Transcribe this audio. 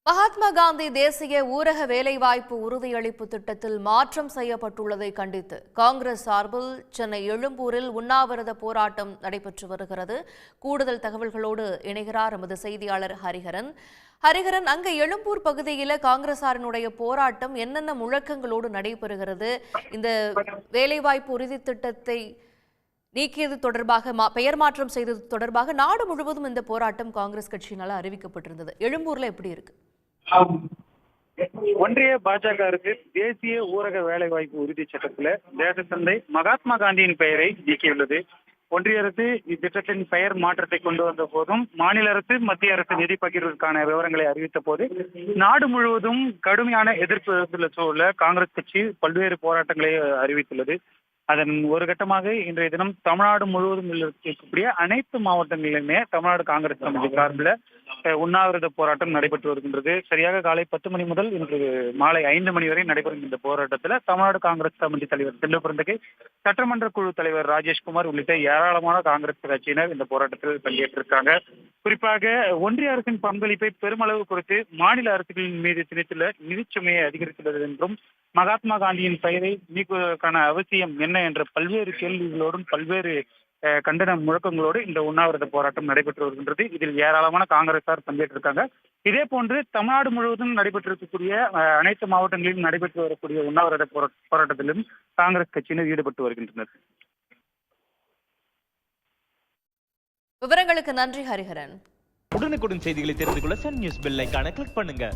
மகாத்மா காந்தி தேசிய ஊரக வேலைவாய்ப்பு உறுதியளிப்பு திட்டத்தில் மாற்றம் செய்யப்பட்டுள்ளதை கண்டித்து காங்கிரஸ் சார்பில் சென்னை எழும்பூரில் உண்ணாவிரத போராட்டம் நடைபெற்று வருகிறது. கூடுதல் தகவல்களோடு இணைகிறார் எமது செய்தியாளர் ஹரிஹரன். ஹரிஹரன், அங்க எழும்பூர் பகுதியில் காங்கிரசாரினுடைய போராட்டம் என்னென்ன முழக்கங்களோடு நடைபெறுகிறது? இந்த வேலைவாய்ப்பு உறுதி திட்டத்தை நீக்கியது தொடர்பாக, பெயர் மாற்றம் செய்தது தொடர்பாக நாடு முழுவதும் இந்த போராட்டம் காங்கிரஸ் கட்சியினால் அறிவிக்கப்பட்டிருந்தது. எழும்பூர்ல எப்படி இருக்கு? ஒன்றிய பாஜகவுக்கு தேசிய ஊரக வேலைவாய்ப்பு உறுதி சட்டத்தில் தேச தந்தை மகாத்மா காந்தியின் பெயரை நீக்கியுள்ளது. ஒன்றிய அரசு இத்திட்டத்தின் பெயர் மாற்றத்தை கொண்டு வந்த போதும் மாநில அரசு மத்திய அரசு நிதி பகிர்வுக்கான விவரங்களை அறிவித்த போது நாடு முழுவதும் கடுமையான எதிர்ப்பு சூழல காங்கிரஸ் கட்சி பல்வேறு போராட்டங்களை அறிவித்துள்ளது. அதன் ஒரு கட்டமாக இன்றைய தினம் தமிழ்நாடு முழுவதும் இருக்கக்கூடிய அனைத்து மாவட்டங்களிலுமே தமிழ்நாடு காங்கிரஸ் கமிட்டி சார்பில் உண்ணாவிரத போராட்டம் நடைபெற்று வருகின்றது. சரியாக காலை 10 மணி முதல் இன்று மாலை 5 மணி வரை நடைபெறும் இந்த போராட்டத்தில் தமிழ்நாடு காங்கிரஸ் கமிட்டி தலைவர் தில்லுபுரந்தகை, சட்டமன்ற குழு தலைவர் ராஜேஷ்குமார் உள்ளிட்ட ஏராளமான காங்கிரஸ் கட்சியினர் இந்த போராட்டத்தில் பங்கேற்றிருக்காங்க. குறிப்பாக ஒன்றிய அரசின் பங்களிப்பை பெருமளவு குறித்து மாநில அரசுகளின் மீது திணித்துள்ள நிதிச்சுமையை அதிகரித்துள்ளது என்றும் மகாத்மா காந்தியின் பெயரை நீக்குவதற்கான அவசியம் என்ன என்ற பல்வேறு கேள்விகளோடும் பல்வேறு கண்டன முழக்கங்களோடு இந்த உண்ணாவிரத போராட்டம் நடைபெற்று வருகின்றது. இதில் ஏராளமான காங்கிரசார் பங்கேற்றிருக்காங்க. இதே போன்று தமிழ்நாடு முழுவதும் நடைபெற்றிருக்கக்கூடிய அனைத்து மாவட்டங்களிலும் நடைபெற்று வரக்கூடிய உண்ணாவிரத போராட்டத்திலும் காங்கிரஸ் கட்சியினர் ஈடுபட்டு வருகின்றனர். விவரங்களுக்கு நன்றி ஹரிஹரன். உடனுக்குடன் செய்திகளை தெரிந்து கொள்ள சன் நியூஸ் பெல் ஐகானை கிளிக் பண்ணுங்க.